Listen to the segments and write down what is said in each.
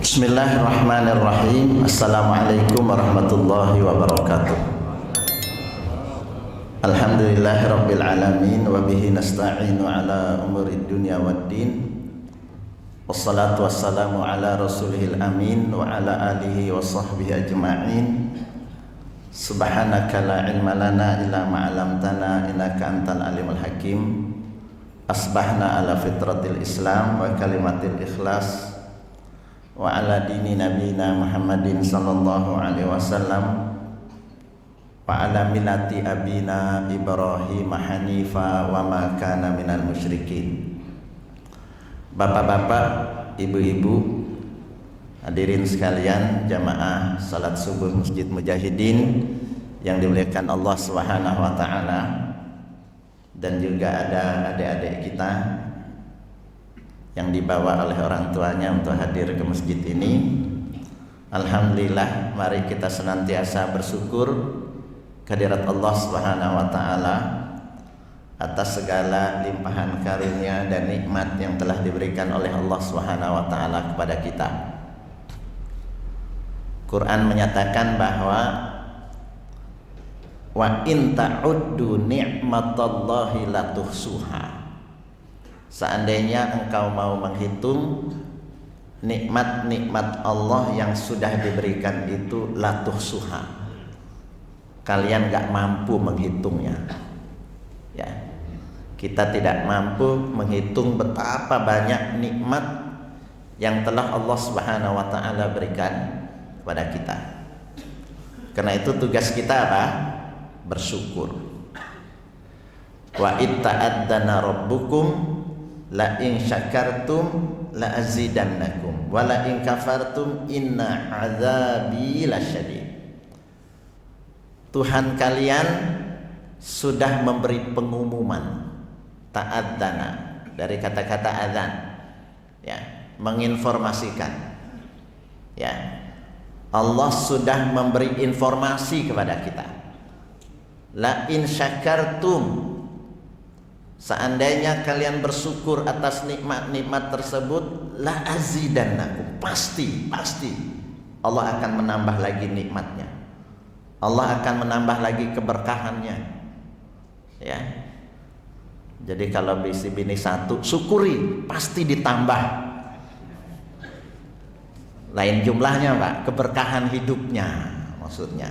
Bismillahirrahmanirrahim. Assalamualaikum warahmatullahi wabarakatuh. Alhamdulillahirabbil alamin wa bihi nasta'inu ala umurid dunya waddin. Wassalatu wassalamu ala rasulihil amin wa ala alihi wa sahbihi ajma'in. Subhanaka la ilma lana illa ma 'allamtana innaka antal alimul hakim. Asbahna ala fitratil Islam wa kalimatil ikhlas wa ala dini nabiyina Muhammadin sallallahu alaihi wasallam wa ala millati abina Ibrahim hanifa wa ma kana minal musyrikin. Bapak-bapak, ibu-ibu, hadirin sekalian jamaah salat subuh Masjid Mujahidin yang dimuliakan Allah Subhanahu wa taala, dan juga ada adik-adik kita yang dibawa oleh orang tuanya untuk hadir ke masjid ini. Alhamdulillah, mari kita senantiasa bersyukur kehadirat Allah Subhanahu wa taala atas segala limpahan karunia dan nikmat yang telah diberikan oleh Allah Subhanahu wa taala kepada kita. Quran menyatakan bahwa wa in ta'uddu ni'matallahi la tuhsuha. Seandainya engkau mau menghitung nikmat-nikmat Allah yang sudah diberikan itu, la tuhsuha, kalian gak mampu menghitungnya. Ya, kita tidak mampu menghitung betapa banyak nikmat yang telah Allah Subhanahu wa taala berikan kepada kita. Karena itu tugas kita apa? Bersyukur. Wa itta'adzana rabbukum la in syakartum la azidannakum wa la in kafartum inna azabi lasyadid. Tuhan kalian sudah memberi pengumuman. Ta'adzana dari kata-kata adzan, ya, menginformasikan. Ya, Allah sudah memberi informasi kepada kita. La in syakartum, seandainya kalian bersyukur atas nikmat-nikmat tersebut, la azidannakum, pasti Allah akan menambah lagi nikmatnya. Allah akan menambah lagi keberkahannya. Ya. Jadi kalau bini satu, syukuri, pasti ditambah. Lain jumlahnya, Pak, keberkahan hidupnya maksudnya.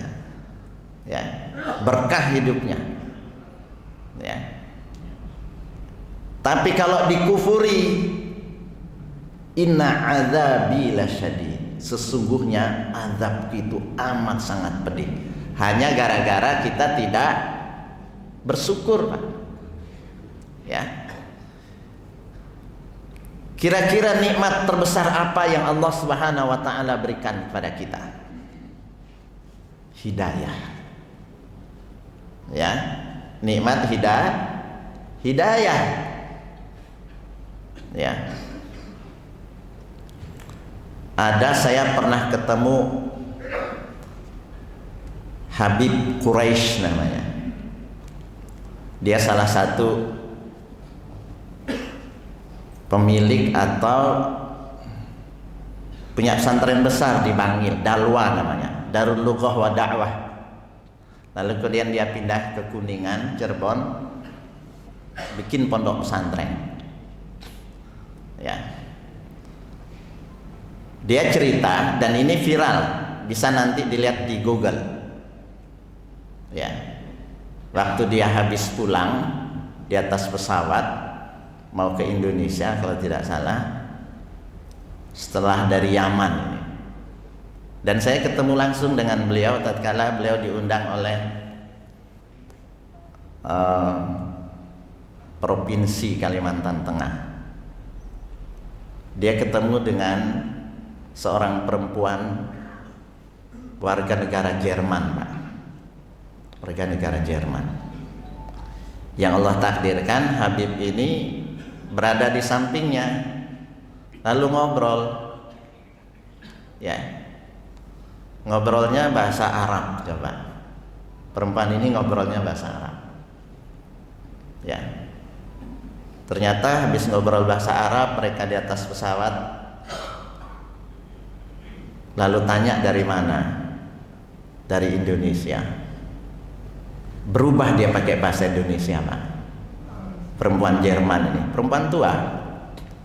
Ya, berkah hidupnya. Ya. Tapi kalau dikufuri, inna azabi lasyadid, sesungguhnya azab itu amat sangat pedih. Hanya gara-gara kita tidak bersyukur, Pak. Ya. Kira-kira nikmat terbesar apa yang Allah Subhanahu wa taala berikan kepada kita? Hidayah. Ya, nikmat hidayah. Ya. Saya pernah ketemu Habib Quraisy namanya. Dia salah satu pemilik atau punya pesantren besar di Bangil, Dalwa namanya, Darul Lughah wa Da'wah. Lalu kemudian dia pindah ke Kuningan, Cirebon, bikin pondok pesantren. Ya. Dia cerita, dan ini viral, bisa nanti dilihat di Google. Ya. Waktu dia habis pulang di atas pesawat mau ke Indonesia kalau tidak salah, setelah dari Yaman ini. Dan saya ketemu langsung dengan beliau tatkala beliau diundang oleh Provinsi Kalimantan Tengah. Dia ketemu dengan seorang perempuan warga negara Jerman, Pak. Warga negara Jerman. Yang Allah takdirkan Habib ini berada di sampingnya, lalu ngobrol. Ya. Ngobrolnya bahasa Arab, coba. Perempuan ini ngobrolnya bahasa Arab. Ya. Ternyata habis ngobrol bahasa Arab, mereka di atas pesawat Lalu tanya dari mana? Dari Indonesia. Berubah dia pakai bahasa Indonesia, Pak. Perempuan Jerman ini, perempuan tua,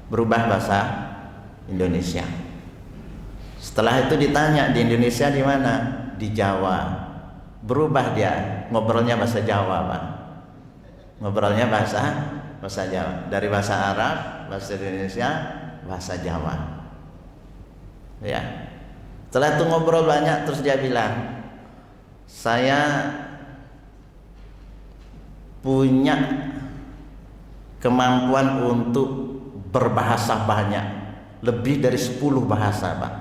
berubah bahasa Indonesia. Setelah itu ditanya di Indonesia di mana? Di Jawa. Berubah dia, ngobrolnya bahasa Jawa, Pak. Ngobrolnya bahasa Jawa. Dari bahasa Arab, bahasa Indonesia, bahasa Jawa. Ya. Setelah itu ngobrol banyak, terus dia bilang, saya punya kemampuan untuk berbahasa banyak, lebih dari 10 bahasa, Pak.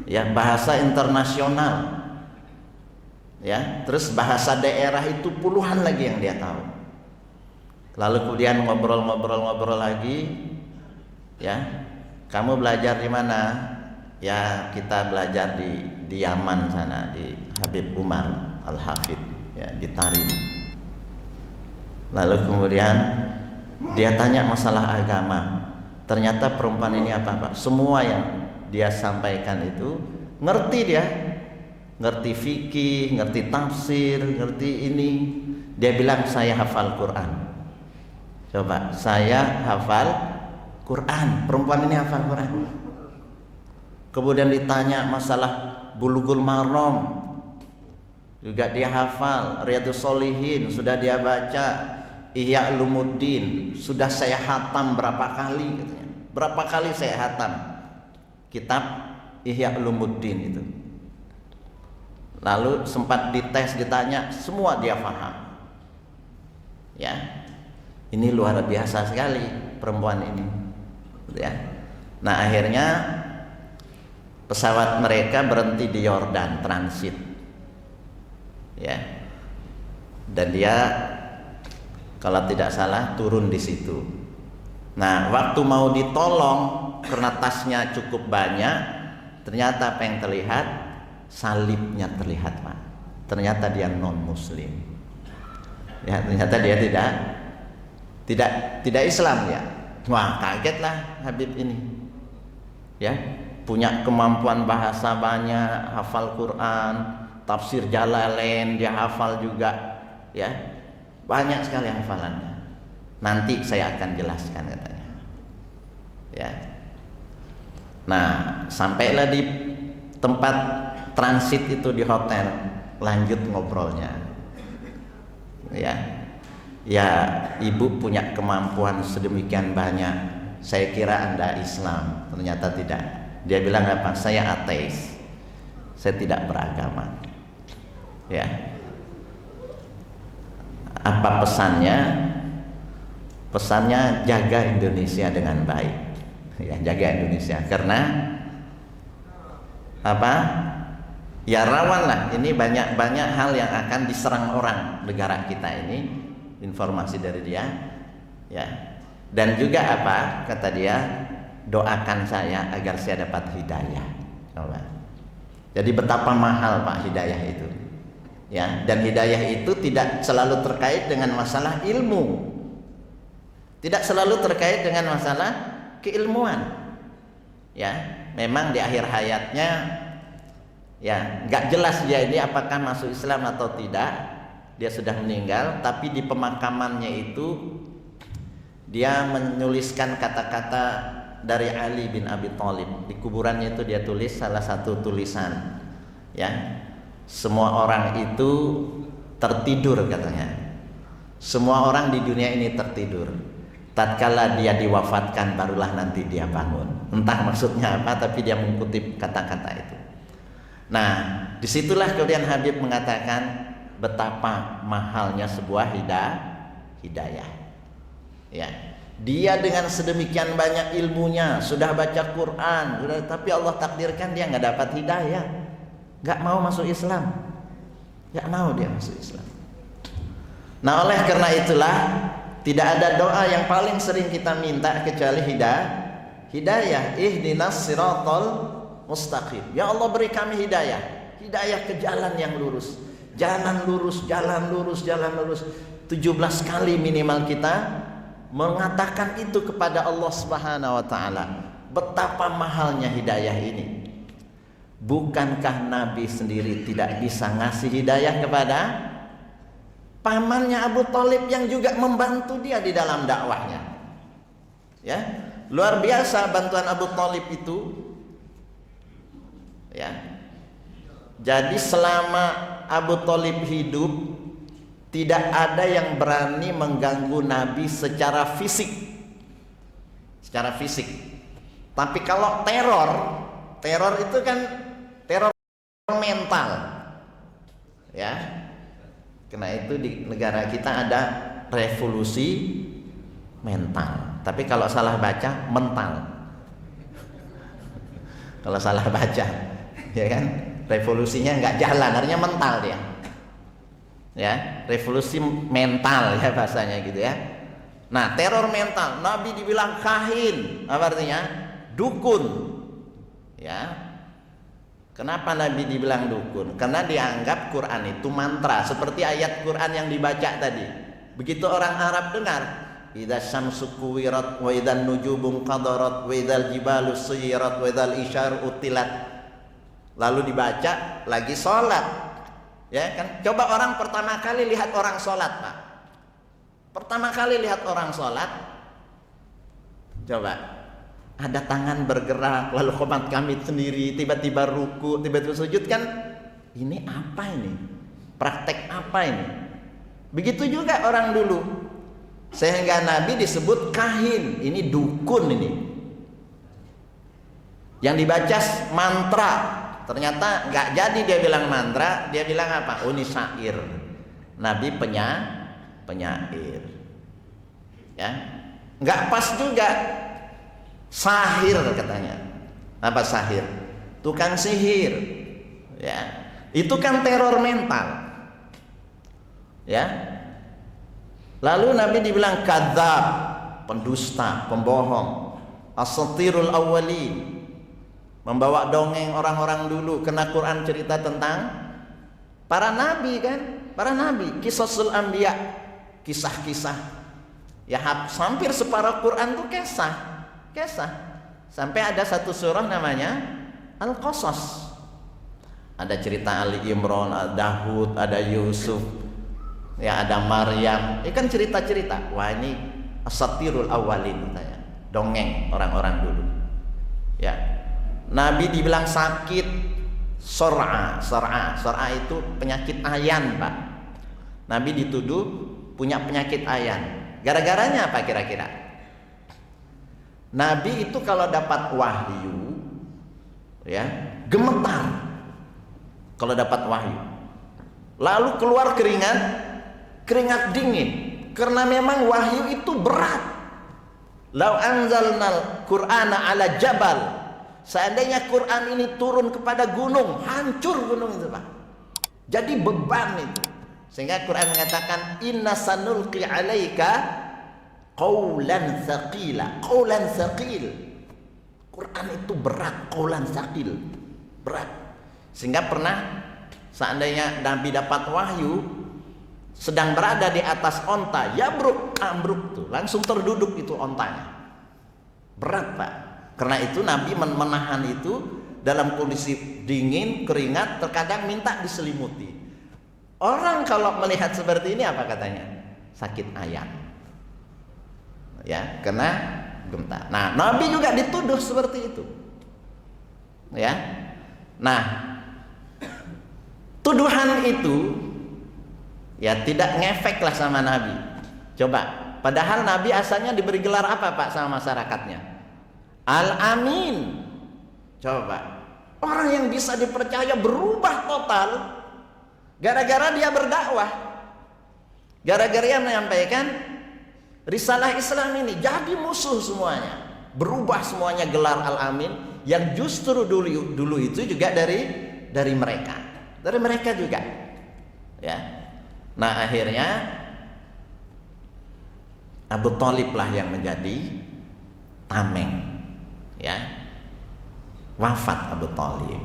Ya, bahasa internasional. Ya, terus bahasa daerah itu puluhan lagi yang dia tahu. Lalu kemudian ngobrol lagi, ya, kamu belajar di mana? Ya, kita belajar di Yaman sana, di Habib Umar Al-Hafid, ya, di Tarim. Lalu kemudian dia tanya masalah agama. Ternyata perempuan ini apa, Pak? Semua yang dia sampaikan itu ngerti dia. Ngerti fikih, ngerti tafsir, ngerti ini. Dia bilang saya hafal Quran. Coba, saya hafal Quran. Perempuan ini hafal Quran. Kemudian ditanya masalah Bulughul Maram, juga dia hafal. Riyadhus Shalihin sudah dia baca. Ihya Ulumuddin sudah saya hatam berapa kali katanya. Berapa kali saya hatam kitab Ihya Ulumuddin itu. Lalu sempat dites, ditanya, semua dia paham. Ya, ini luar biasa sekali perempuan ini. Ya. Nah, akhirnya pesawat mereka berhenti di Yordan transit. Ya. Dan dia kalau tidak salah turun di situ. Nah, waktu mau ditolong karena tasnya cukup banyak, ternyata apa yang terlihat? Salibnya terlihat, Pak. Ternyata dia non muslim. Ya, ternyata dia tidak Islam ya. Wah, kagetlah Habib ini. Ya, punya kemampuan bahasa banyak, hafal Quran, tafsir Jalalain dia hafal juga, ya. Banyak sekali hafalannya. Nanti saya akan jelaskan katanya. Ya. Nah, sampailah di tempat transit itu di hotel, lanjut ngobrolnya. Ya. Ya, ibu punya kemampuan sedemikian banyak. Saya kira Anda Islam, ternyata tidak. Dia bilang apa? Saya ateis. Saya tidak beragama. Ya. Apa pesannya? Pesannya jaga Indonesia dengan baik. Ya, jaga Indonesia karena apa? Ya rawan lah. Ini banyak hal yang akan diserang orang negara kita ini. Informasi dari dia, ya. Dan juga apa? Kata dia, doakan saya agar saya dapat hidayah. Coba. Jadi betapa mahal Pak hidayah itu. Ya, dan hidayah itu tidak selalu terkait dengan masalah ilmu. Tidak selalu terkait dengan masalah keilmuan. Ya, memang di akhir hayatnya ya nggak jelas dia ini apakah masuk Islam atau tidak. Dia sudah meninggal, tapi di pemakamannya itu dia menuliskan kata-kata dari Ali bin Abi Thalib. Di kuburannya itu dia tulis salah satu tulisan, ya. Semua orang itu tertidur katanya. Semua orang di dunia ini tertidur. Tatkala dia diwafatkan barulah nanti dia bangun. Entah maksudnya apa, tapi dia mengutip kata-kata itu. Nah, disitulah kemudian Habib mengatakan betapa mahalnya sebuah hidayah. Ya, dia dengan sedemikian banyak ilmunya, sudah baca Quran, tapi Allah takdirkan dia nggak dapat hidayah, nggak mau masuk Islam, nggak mau dia masuk Islam. Nah, oleh karena itulah tidak ada doa yang paling sering kita minta kecuali hidayah. Ihdinas siratal mustaqim. Ya Allah beri kami hidayah ke jalan yang lurus. Jalan lurus. 17 kali minimal kita mengatakan itu kepada Allah Subhanahu wa taala. Betapa mahalnya hidayah ini. Bukankah Nabi sendiri tidak bisa ngasih hidayah kepada pamannya Abu Thalib yang juga membantu dia di dalam dakwahnya? Ya, luar biasa bantuan Abu Thalib itu. Ya. Jadi selama Abu Thalib hidup, tidak ada yang berani mengganggu Nabi secara fisik. Secara fisik. Tapi kalau teror itu kan teror mental. Ya. Karena itu di negara kita ada revolusi mental. Tapi kalau salah baca mental. Kalau salah baca, ya kan? Revolusinya nggak jalan, artinya mental dia. Ya, revolusi mental ya bahasanya gitu ya. Nah, teror mental, Nabi dibilang kahin, apa artinya? Dukun. Ya. Kenapa Nabi dibilang dukun? Karena dianggap Quran itu mantra, seperti ayat Quran yang dibaca tadi. Begitu orang Arab dengar, idza syamsu kuwirat wa idzan nujumu qadarat wa idzal jibalu suyirat wa idzal isyaru utilat. Lalu dibaca lagi sholat, ya kan? Coba orang pertama kali lihat orang sholat, Pak. Pertama kali lihat orang sholat, coba ada tangan bergerak, lalu qomat kami sendiri, tiba-tiba ruku, tiba-tiba sujud, kan? Ini apa ini? Praktek apa ini? Begitu juga orang dulu, sehingga Nabi disebut kahin, ini dukun ini. Yang dibaca mantra. Ternyata nggak jadi dia bilang mantra, dia bilang apa? Oh, ini syair. Nabi penyair. Ya, nggak pas juga. Sahir katanya. Apa sahir? Tukang sihir. Ya, itu kan teror mental. Ya. Lalu Nabi dibilang kadzab, pendusta, pembohong. Asatirul awwalin, membawa dongeng orang-orang dulu. Kena Quran cerita tentang para nabi kan, para nabi, kisasul anbiya, kisah-kisah. Ya, hampir separuh Quran tuh kisah. Sampai ada satu surah namanya Al-Qasas. Ada cerita Ali Imran, ada Dahud, ada Yusuf, ya ada Maryam. Ini kan cerita-cerita. Wah, ini asatirul awalin katanya, dongeng orang-orang dulu. Ya. Nabi dibilang sakit sor'a itu penyakit ayan, Pak. Nabi dituduh punya penyakit ayan. Gara-garanya apa kira-kira? Nabi itu kalau dapat wahyu, ya, gemetar. Kalau dapat wahyu, lalu keluar keringat dingin, karena memang wahyu itu berat. Lau anzalnal Qur'ana ala jabal, seandainya Quran ini turun kepada gunung, hancur gunung itu, Pak. Jadi beban itu. Sehingga Quran mengatakan inna sanulqi 'alaika qaulan tsaqila. Qaulan tsaqil. Quran itu berat, qaulan tsaqil. Berat. Sehingga pernah seandainya Nabi dapat wahyu sedang berada di atas onta, yabruk, ambruk tuh, langsung terduduk itu ontanya. Berat, Pak. Karena itu Nabi menahan itu dalam kondisi dingin, keringat, terkadang minta diselimuti. Orang kalau melihat seperti ini apa katanya? Sakit ayan. Ya, karena gemetar. Nah, Nabi juga dituduh seperti itu. Ya. Nah, tuduhan itu ya tidak ngefek lah sama Nabi. Coba, padahal Nabi asalnya diberi gelar apa, Pak, sama masyarakatnya? Al-Amin. Coba, orang yang bisa dipercaya berubah total gara-gara dia berdakwah, gara-gara dia menyampaikan risalah Islam ini, jadi musuh semuanya, berubah semuanya gelar Al-Amin yang justru dulu itu juga dari mereka juga, ya. Nah, akhirnya Abu Thalib lah yang menjadi tameng, ya. Wafat Abu Thalib,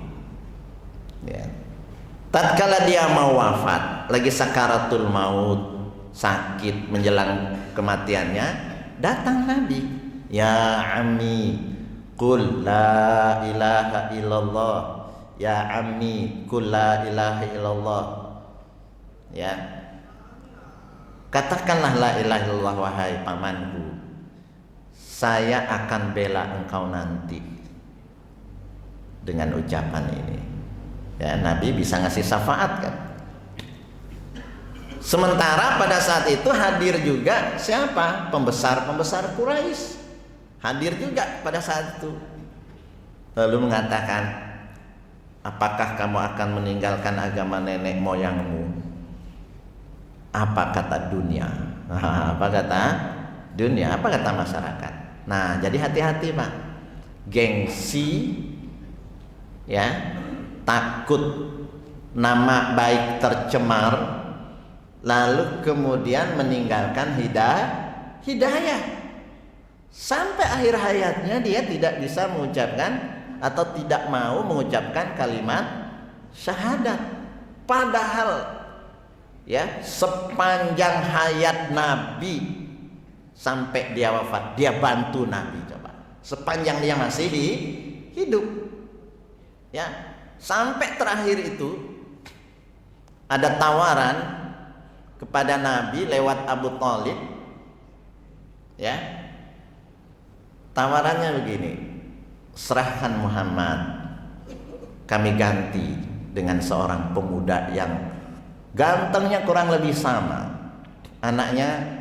ya. Tatkala dia mau wafat, lagi sakaratul maut, sakit menjelang kematiannya, datang Nabi. Ya ammi, qul la ilaha illallah, ya ammi qul la ilaha illallah. Ya. Katakanlah la ilaha illallah wahai pamanku. Saya akan bela engkau nanti dengan ucapan ini. Ya, Nabi bisa ngasih syafaat kan. Sementara pada saat itu hadir juga siapa? Pembesar-pembesar Quraisy. Hadir juga pada saat itu. Lalu mengatakan, apakah kamu akan meninggalkan agama nenek moyangmu? Apa kata dunia? Apa kata dunia? Apa kata masyarakat? Nah, jadi hati-hati Pak. Gengsi, ya, takut nama baik tercemar, lalu kemudian meninggalkan hidayah. Sampai akhir hayatnya dia tidak bisa mengucapkan atau tidak mau mengucapkan kalimat syahadat. Padahal ya, sepanjang hayat Nabi sampai dia wafat, dia bantu Nabi. Coba, sepanjang dia masih hidup, ya, sampai terakhir itu ada tawaran kepada Nabi lewat Abu Thalib. Ya, tawarannya begini, serahkan Muhammad, kami ganti dengan seorang pemuda yang gantengnya kurang lebih sama, anaknya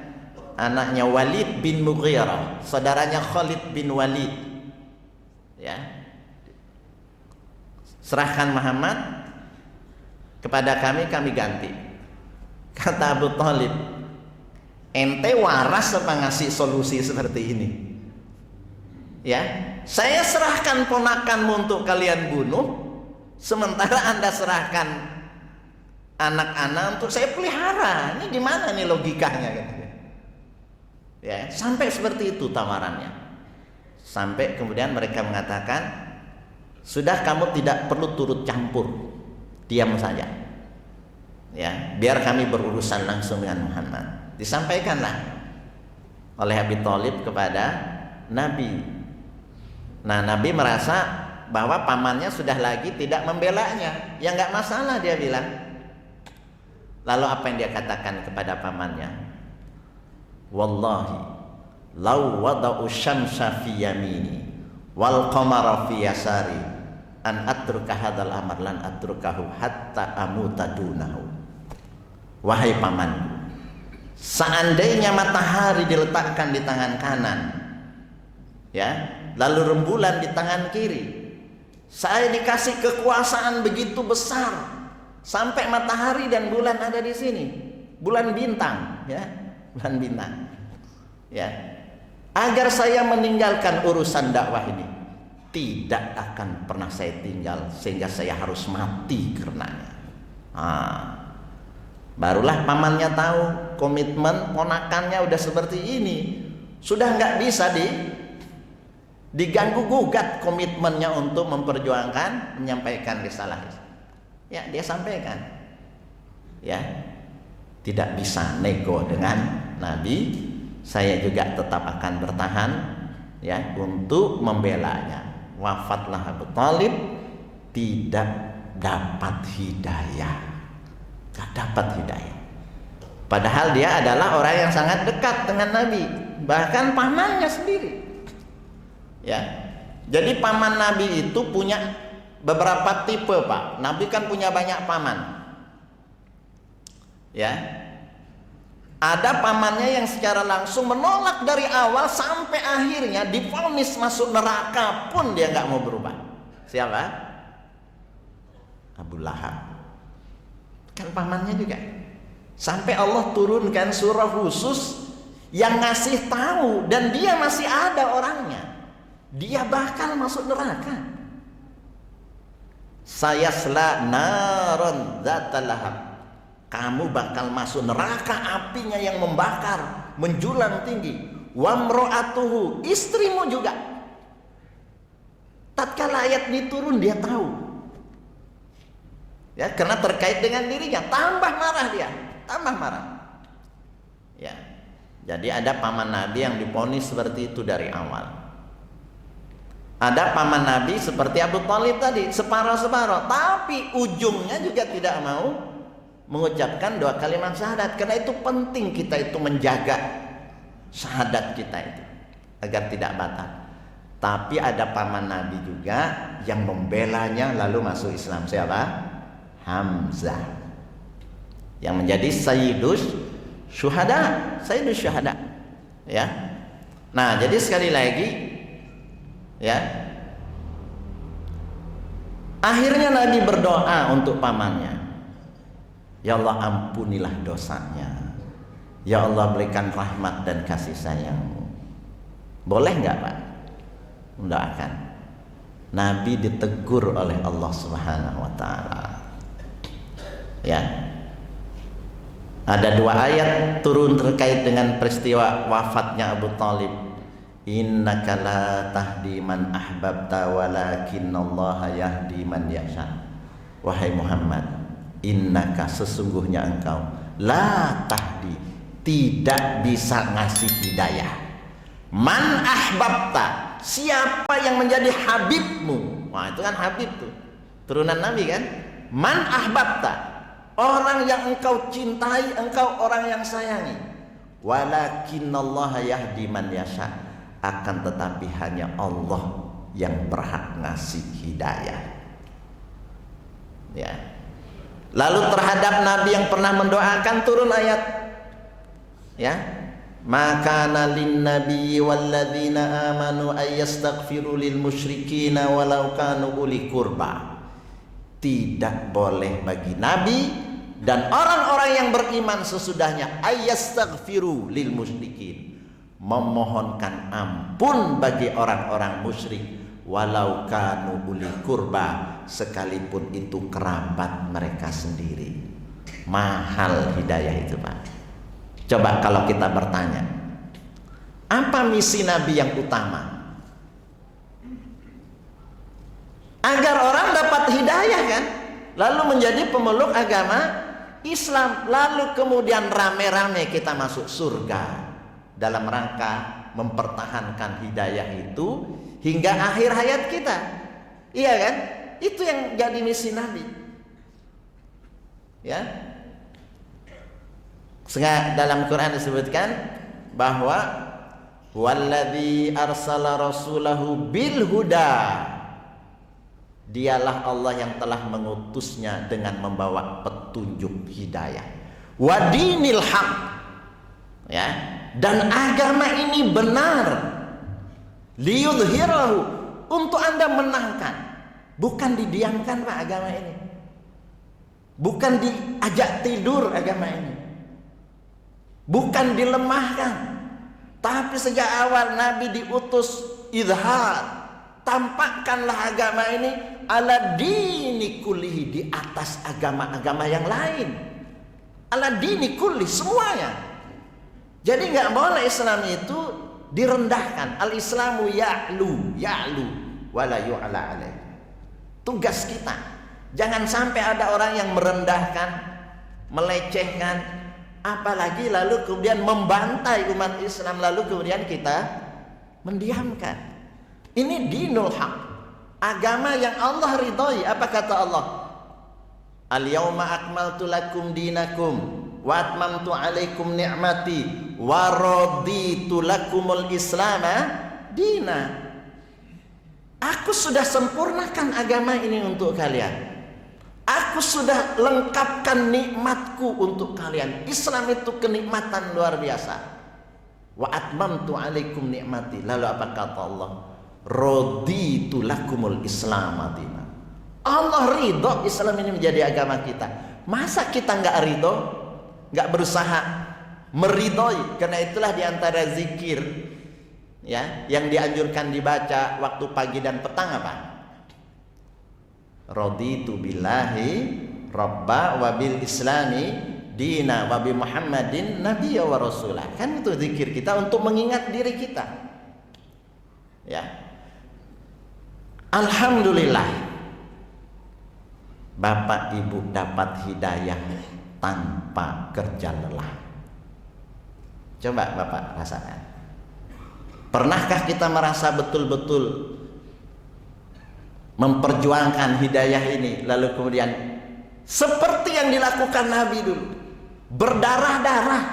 Walid bin Mughirah, saudaranya Khalid bin Walid. Ya, serahkan Muhammad kepada kami ganti. Kata Abu Thalib, ente waras apa ngasih solusi seperti ini? Ya, saya serahkan ponakanmu untuk kalian bunuh, sementara Anda serahkan anak-anak untuk saya pelihara. Ini gimana nih logikanya? Ya, sampai seperti itu tawarannya. Sampai kemudian mereka mengatakan, sudah kamu tidak perlu turut campur, diam saja. Ya, biar kami berurusan langsung dengan Muhammad. Disampaikanlah oleh Abi Thalib kepada Nabi. Nah, Nabi merasa bahwa pamannya sudah lagi tidak membelanya. Ya nggak masalah, dia bilang. Lalu apa yang dia katakan kepada pamannya? Wallahi law wada'u syamsa fi yamini wal qamara fi yasari an atruka hadzal amr lan atrukahu hatta amuta dunahu. Wahai pamanku, seandainya matahari diletakkan di tangan kanan, ya, lalu rembulan di tangan kiri, saya dikasih kekuasaan begitu besar sampai matahari dan bulan ada di sini, bulan bintang, ya, bulan bintang, ya, agar saya meninggalkan urusan dakwah ini, tidak akan pernah saya tinggal sehingga saya harus mati karenanya. Barulah pamannya tahu komitmen ponakannya udah seperti ini, sudah nggak bisa diganggu gugat komitmennya untuk memperjuangkan menyampaikan risalah. Ya, dia sampaikan, ya, tidak bisa nego dengan Nabi, saya juga tetap akan bertahan, ya, untuk membelanya. Wafatlah Abu Thalib, tidak dapat hidayah. Tidak dapat hidayah. Padahal dia adalah orang yang sangat dekat dengan Nabi, bahkan pamannya sendiri. Ya, jadi paman Nabi itu punya beberapa tipe, Pak. Nabi kan punya banyak paman. Ya, ada pamannya yang secara langsung menolak dari awal sampai akhirnya divonis masuk neraka pun dia nggak mau berubah. Siapa? Abu Lahab. Kan pamannya juga. Sampai Allah turunkan surah khusus yang ngasih tahu, dan dia masih ada orangnya. Dia bakal masuk neraka. Sayasla naron dzatal lahab. Kamu bakal masuk neraka apinya yang membakar, menjulang tinggi. Wamro'atuhu, istrimu juga. Tatkala ayat ini turun dia tahu. Ya, karena terkait dengan dirinya, tambah marah dia, tambah marah. Ya. Jadi ada paman Nabi yang divonis seperti itu dari awal. Ada paman Nabi seperti Abu Thalib tadi, separuh-separuh, tapi ujungnya juga tidak mau mengucapkan 2 kalimat syahadat. Karena itu penting kita itu menjaga syahadat kita itu agar tidak batal. Tapi ada paman Nabi juga yang membelanya lalu masuk Islam. Siapa? Hamzah, yang menjadi Sayyidus Syuhada, ya. Nah, jadi sekali lagi, ya, akhirnya Nabi berdoa untuk pamannya. Ya Allah, ampunilah dosanya. Ya Allah, berikan rahmat dan kasih sayang-Mu. Boleh nggak, Pak? Mendoakan. Nabi ditegur oleh Allah Subhanahu wa taala. Ya. Ada 2 ayat turun terkait dengan peristiwa wafatnya Abu Thalib. Innaka la tahdi man ahbabta walakinallaha yahdi man yasha. Wahai Muhammad, innaka, sesungguhnya engkau, la tahdi, tidak bisa ngasih hidayah. Man ahbabta, siapa yang menjadi habibmu. Wah, itu kan habib tuh, turunan Nabi kan. Man ahbabta, orang yang engkau cintai, engkau orang yang sayangi. Walakinallaha yahdi man yasha, akan tetapi hanya Allah yang berhak ngasih hidayah. Ya. Lalu terhadap Nabi yang pernah mendoakan turun ayat, ya, maka nalin nabi walladzina amanu ayastaghfiru lil musyrikina walau kanu uli qurba. Tidak boleh bagi Nabi dan orang-orang yang beriman sesudahnya ayastaghfiru lil musyrikin, memohonkan ampun bagi orang-orang musyrik, walau kanu uli qurba, sekalipun itu kerabat mereka sendiri. Mahal hidayah itu, Pak. Coba kalau kita bertanya, apa misi Nabi yang utama? Agar orang dapat hidayah kan, lalu menjadi pemeluk agama Islam, lalu kemudian rame-rame kita masuk surga dalam rangka mempertahankan hidayah itu hingga akhir hayat kita. Iya kan? Itu yang jadi misi Nabi. Ya. Sehingga dalam Quran disebutkan bahwa walladzi arsala rasulahu bil huda, dialah Allah yang telah mengutusnya dengan membawa petunjuk hidayah. Wa dinil haq, ya, dan agama ini benar. Liyudhhirahu, untuk Anda menangkan, bukan didiamkan, Pak, agama ini. Bukan diajak tidur agama ini. Bukan dilemahkan. Tapi sejak awal Nabi diutus izhar, tampakkanlah agama ini ala dini kullihi, di atas agama-agama yang lain. Ala dini kulli, semuanya. Jadi nggak boleh Islam itu direndahkan. Al-Islamu ya'lu wala yu'la alaih. Tugas kita, jangan sampai ada orang yang merendahkan, melecehkan, apalagi lalu kemudian membantai umat Islam, lalu kemudian kita mendiamkan. Ini dinul haq, agama yang Allah ridhoi. Apa kata Allah? Al-yauma akmaltu lakum dinakum wa atmamtu alaikum ni'mati wa raditu lakumul islama dina. Aku sudah sempurnakan agama ini untuk kalian. Aku sudah lengkapkan nikmatku untuk kalian. Islam itu kenikmatan luar biasa. Wa atmamtu alaikum ni'mati. Lalu apa kata Allah? Raditu lakumul islam dina. Allah ridho Islam ini menjadi agama kita. Masa kita nggak ridho, nggak berusaha meridhoi? Karena itulah diantara zikir, ya, yang dianjurkan dibaca waktu pagi dan petang apa? Raditu billahi rabba wa bil islami dina wa bi muhammadin nabiyya wa rasulah. Kan itu zikir kita untuk mengingat diri kita, ya. Alhamdulillah Bapak Ibu dapat hidayah tanpa kerja lelah. Coba Bapak rasakan. Pernahkah kita merasa betul-betul memperjuangkan hidayah ini, lalu kemudian seperti yang dilakukan Nabi dulu, berdarah-darah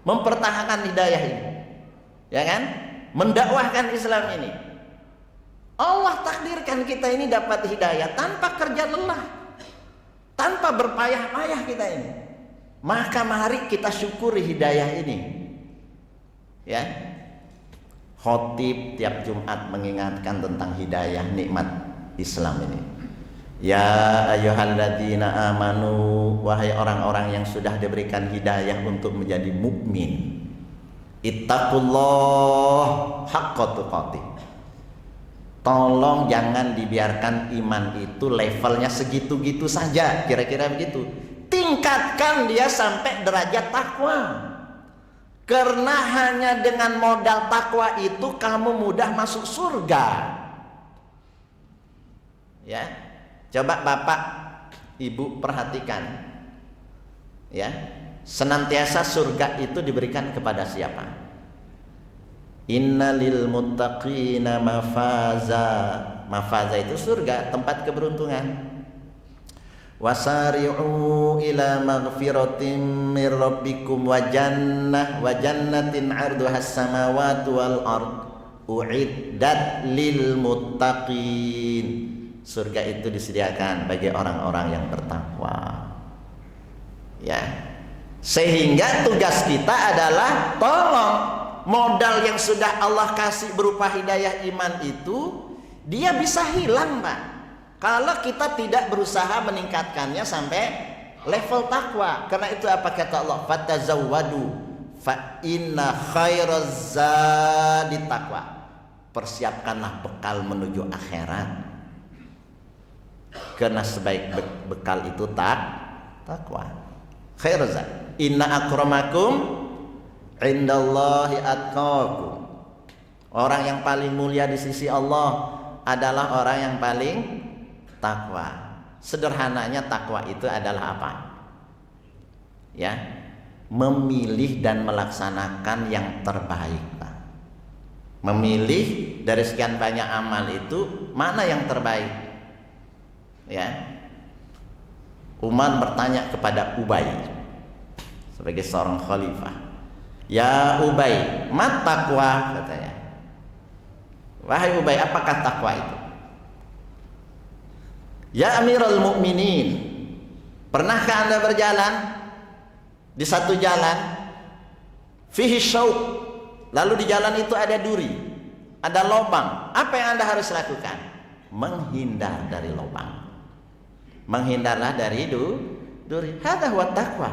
mempertahankan hidayah ini, ya kan, mendakwahkan Islam ini. Allah takdirkan kita ini dapat hidayah tanpa kerja lelah, tanpa berpayah-payah kita ini. Maka mari kita syukuri hidayah ini, ya. Khotib tiap Jumat mengingatkan tentang hidayah, nikmat Islam ini. Ya ayyuhalladzina amanu, wahai orang-orang yang sudah diberikan hidayah untuk menjadi mukmin, ittaqullah haqqa tuqatih. Tolong jangan dibiarkan iman itu levelnya segitu-gitu saja, kira-kira begitu. Tingkatkan dia sampai derajat takwa. Karena hanya dengan modal takwa itu kamu mudah masuk surga. Ya, coba Bapak, Ibu perhatikan. Ya, senantiasa surga itu diberikan kepada siapa? Innalil muttaqina mafaza. Mafaza itu surga, tempat keberuntungan. Wasari'u ila maghfiratin mir rabbikum wa jannatin 'arduhas samawati wal ard u'iddat lil muttaqin. Surga itu disediakan bagi orang-orang yang bertakwa. Ya. Sehingga tugas kita adalah tolong modal yang sudah Allah kasih berupa hidayah iman itu dia bisa hilang, Pak, kalau kita tidak berusaha meningkatkannya sampai level takwa. Karena itu apa kata Allah? Fatazawwadu fa inna khairaz zadi taqwa. Persiapkanlah bekal menuju akhirat. Karena sebaik bekal itu takwa. Khairuz zad. Inna akramakum indallahi atqakum. Orang yang paling mulia di sisi Allah adalah orang yang paling takwa. Sederhananya takwa itu adalah apa? Ya, memilih dan melaksanakan yang terbaik, Pak. Memilih dari sekian banyak amal itu mana yang terbaik? Ya. Umar bertanya kepada Ubay sebagai seorang khalifah. Ya Ubay, mat taqwa, katanya. Wahai Ubay, apakah takwa itu? Ya Amirul Mukminin, pernahkah Anda berjalan di satu jalan fihi syauq, lalu di jalan itu ada duri, ada lubang. Apa yang Anda harus lakukan? Menghindar dari lubang. Menghindarlah dari duri. Hadza huwa taqwa.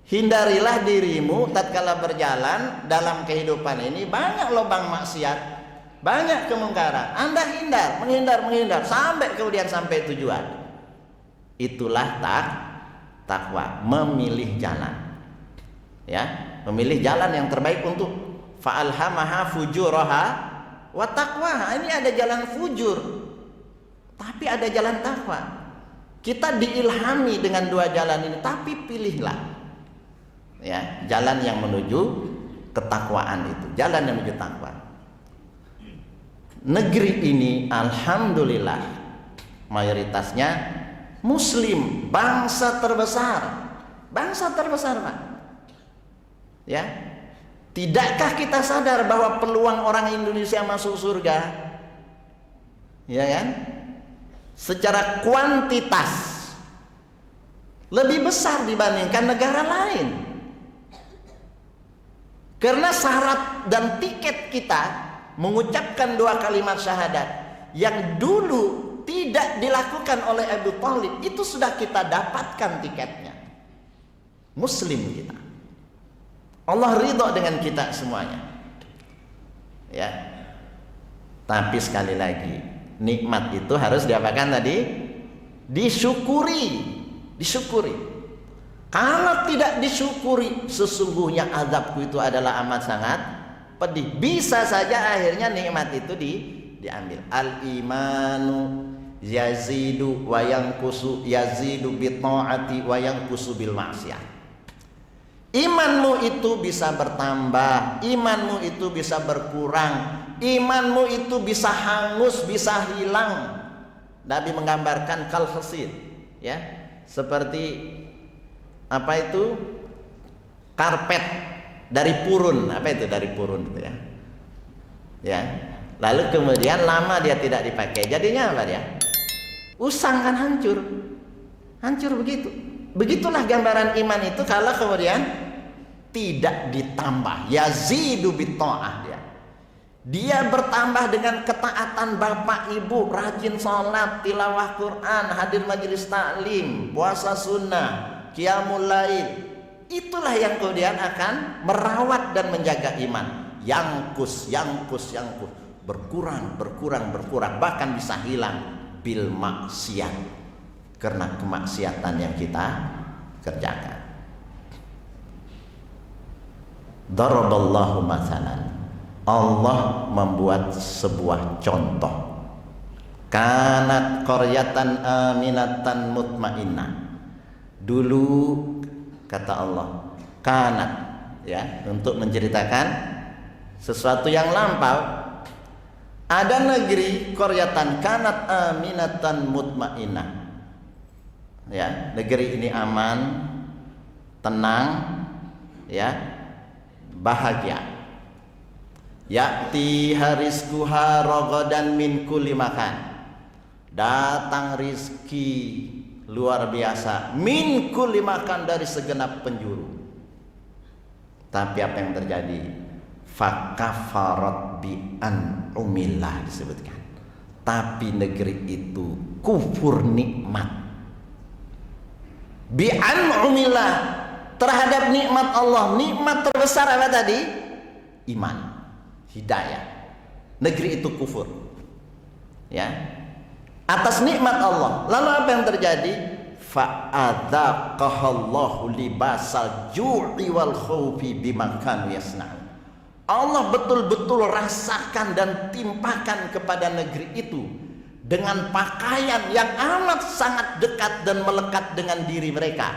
Hindarilah dirimu tatkala berjalan dalam kehidupan ini, banyak lubang maksiat, banyak kemungkaran. Anda menghindar sampai kemudian sampai tujuan. Itulah takwa, memilih jalan. Ya, memilih jalan yang terbaik untuk fa'alhamaha fujuraha wa taqwaha. Ini ada jalan fujur, tapi ada jalan takwa. Kita diilhami dengan dua jalan ini, tapi pilihlah ya jalan yang menuju ketakwaan itu, jalan yang menuju takwa. Negeri ini alhamdulillah mayoritasnya muslim, bangsa terbesar Pak. Ya, tidakkah kita sadar bahwa peluang orang Indonesia masuk surga, ya kan, secara kuantitas lebih besar dibandingkan negara lain. Karena syarat dan tiket kita mengucapkan dua kalimat syahadat yang dulu tidak dilakukan oleh Abu Thalib, itu sudah kita dapatkan tiketnya. Muslim kita. Allah ridho dengan kita semuanya. Ya. Tapi sekali lagi, nikmat itu harus diapakan tadi? Disyukuri. Kalau tidak disyukuri, sesungguhnya azabku itu adalah amat sangat pedih. Bisa saja akhirnya nikmat itu diambil. Al-imanu yazidu wa yanqusu, yazidu bi ta'ati wa yanqusu bil ma'siyah. Imanmu itu bisa bertambah, imanmu itu bisa berkurang imanmu itu bisa hangus, bisa hilang. Nabi menggambarkan kalhasid, ya, seperti apa itu, karpet dari purun. Apa itu dari purun itu, ya? Ya. Lalu kemudian lama dia tidak dipakai, jadinya apa dia? Usang, kan, hancur. Hancur begitu. Begitulah gambaran iman itu kalau kemudian tidak ditambah. Yazidu bitta'ah dia. Dia bertambah dengan ketaatan bapak ibu, rajin sholat, tilawah Quran, hadir majelis taklim, puasa sunnah, qiyamul lail. Itulah yang kemudian akan merawat dan menjaga iman. Yangkus, berkurang, bahkan bisa hilang bil maksiat, karena kemaksiatan yang kita kerjakan. Daraballahu mathalan, Allah membuat sebuah contoh. Kanat qaryatan aminatan mutmainnah. Dulu, kata Allah, kanat, ya, untuk menceritakan sesuatu yang lampau. Ada negeri qaryatan kanat aminatan mutmainnah. Ya, negeri ini aman, tenang, ya, bahagia. Ya'ti harizquha ragadan min kulli makan. Datang rizki luar biasa, min kulli makan, dari segenap penjuru. Tapi apa yang terjadi? Fakafarat bi an'umillah, disebutkan. Tapi negeri itu kufur nikmat. Bi an'umillah, terhadap nikmat Allah. Nikmat terbesar apa tadi? Iman, hidayah. Negeri itu kufur, ya, atas nikmat Allah. Lalu apa yang terjadi? Fa'adzaqahallahu libasal ju'i wal khaufi bima kanu yasna'un. Allah betul-betul rasakan dan timpakan kepada negeri itu dengan pakaian yang amat sangat dekat dan melekat dengan diri mereka.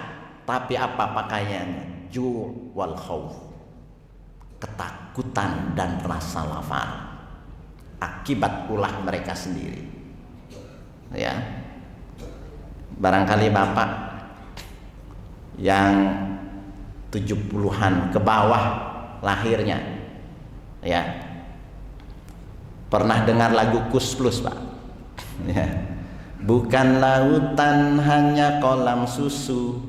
Tapi apa pakaiannya? Ju' wal khauf, ketakutan dan rasa lapar akibat ulah mereka sendiri. Ya, barangkali Bapak yang 70-an ke bawah lahirnya, ya, pernah dengar lagu Kus Plus, Pak? Ya. Bukan lautan hanya kolam susu,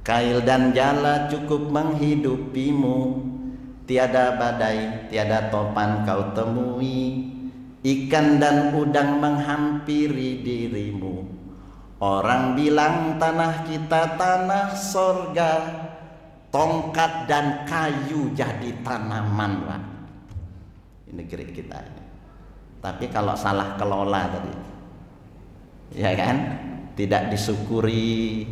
kail dan jala cukup menghidupimu. Tiada badai, tiada topan kau temui, ikan dan udang menghampiri dirimu. Orang bilang tanah kita tanah sorga, tongkat dan kayu jadi tanaman, Pak. Ini negeri kita ini. Tapi kalau salah kelola tadi, ya kan, tidak disyukuri.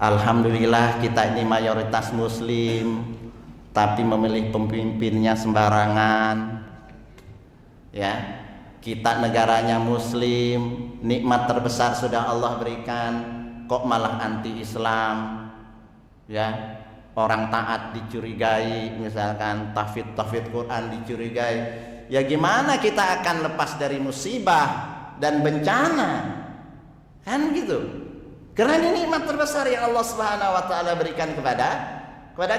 Alhamdulillah kita ini mayoritas muslim, tapi memilih pemimpinnya sembarangan. Ya, kita negaranya muslim, nikmat terbesar sudah Allah berikan, kok malah anti Islam. Ya, orang taat dicurigai, misalkan tahfidz Quran dicurigai. Ya gimana kita akan lepas dari musibah dan bencana? Kan gitu. Karena ini nikmat terbesar yang Allah Subhanahu wa taala berikan kepada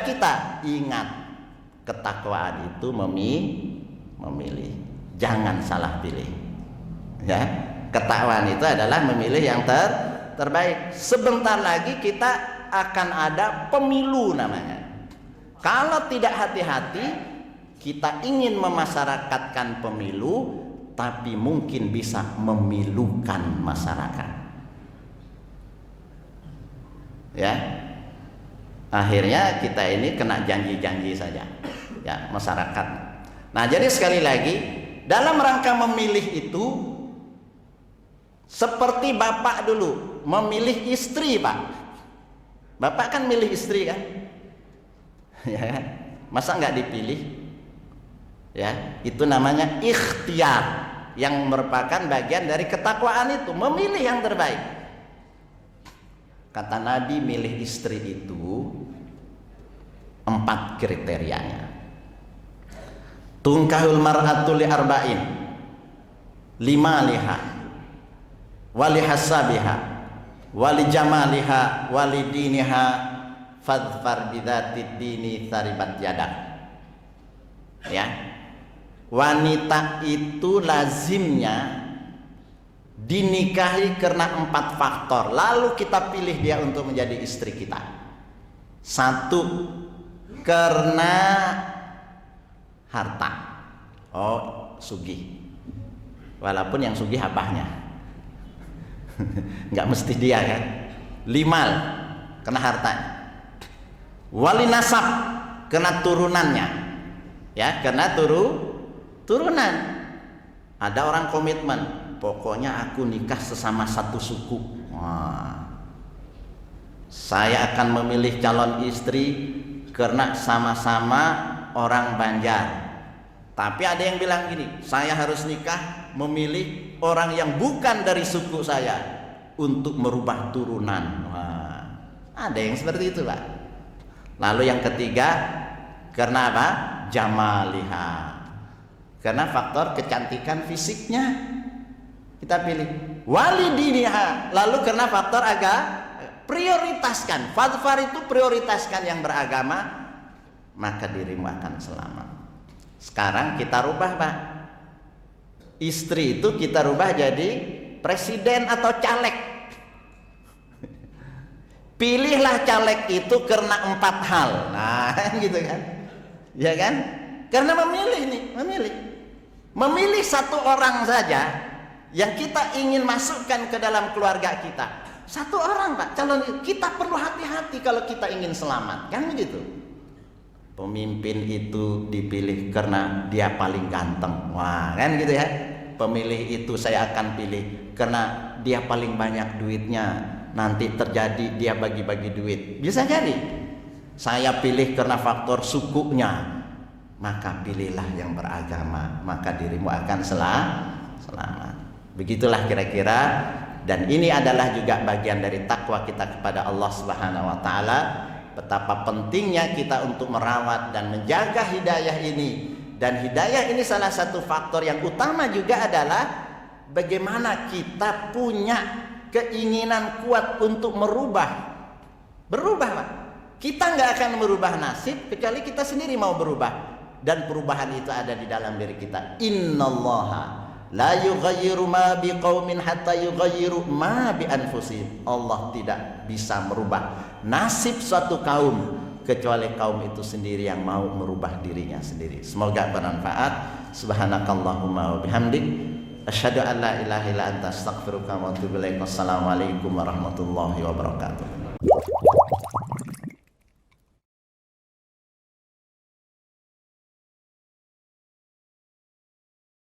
kita. Ingat, ketakwaan itu memilih. Jangan salah pilih. Ya, ketakwaan itu adalah memilih yang terbaik. Sebentar lagi kita akan ada pemilu namanya. Kalau tidak hati-hati, kita ingin memasyarakatkan pemilu, tapi mungkin bisa memilukan masyarakat. Ya, akhirnya kita ini kena janji-janji saja, ya, masyarakat. Nah, jadi sekali lagi, dalam rangka memilih itu seperti bapak dulu memilih istri, Pak. Bapak kan milih istri, kan? Ya, masa nggak dipilih? Ya, itu namanya ikhtiar, yang merupakan bagian dari ketakwaan itu, memilih yang terbaik. Kata Nabi, milih istri itu 4 kriterianya. Tungkahul mar'atu li arba'in, limaliha wali hasabiha wali jamaliha wali diniha fadfar bidzatid dini taribat yadak. Ya, wanita itu lazimnya dinikahi karena 4 faktor, lalu kita pilih dia untuk menjadi istri kita. 1, karena harta. Oh, sugih. Walaupun yang sugih abahnya. Nggak mesti dia kan. 5, karena harta. Wali nasab, karena turunannya. Ya, karena turunan. Ada orang komitmen, pokoknya aku nikah sesama satu suku. Wah, saya akan memilih calon istri karena sama-sama orang Banjar. Tapi ada yang bilang gini, saya harus nikah memilih orang yang bukan dari suku saya untuk merubah turunan. Wah, ada yang seperti itu, Pak. Lalu yang ketiga, karena apa? Jamaliha, karena faktor kecantikan fisiknya kita pilih. Wali diniha, lalu karena faktor prioritaskan. Fadfar itu prioritaskan yang beragama, maka dirimu akan selamat. Sekarang kita rubah, Pak. Istri itu kita rubah jadi presiden atau caleg. Pilihlah caleg itu karena 4 hal. Nah, gitu kan? Ya kan? Karena memilih satu orang saja yang kita ingin masukkan ke dalam keluarga kita. 1 orang, Pak, calon. Kita perlu hati-hati kalau kita ingin selamat, kan begitu. Pemimpin itu dipilih karena dia paling ganteng. Wah, kan gitu ya. Pemilih itu saya akan pilih karena dia paling banyak duitnya. Nanti terjadi dia bagi-bagi duit. Bisa jadi. Saya pilih karena faktor sukunya. Maka pilihlah yang beragama, maka dirimu akan selamat. Begitulah kira-kira. Dan ini adalah juga bagian dari takwa kita kepada Allah Subhanahu wa taala. Betapa pentingnya kita untuk merawat dan menjaga hidayah ini. Dan hidayah ini salah satu faktor yang utama juga adalah bagaimana kita punya keinginan kuat untuk berubah, Pak. Kita nggak akan merubah nasib kecuali kita sendiri mau berubah. Dan perubahan itu ada di dalam diri kita. Innallaha la yughayyiru ma biqaumin hatta yughayyiru ma bi anfusihim. Allah tidak bisa merubah nasib suatu kaum kecuali kaum itu sendiri yang mau merubah dirinya sendiri. Semoga bermanfaat. Subhanakallahumma wa bihamdik, asyhadu an la ilaha illa anta, astaghfiruka wa atubu ilaik. Wassalamualaikum warahmatullahi wabarakatuh.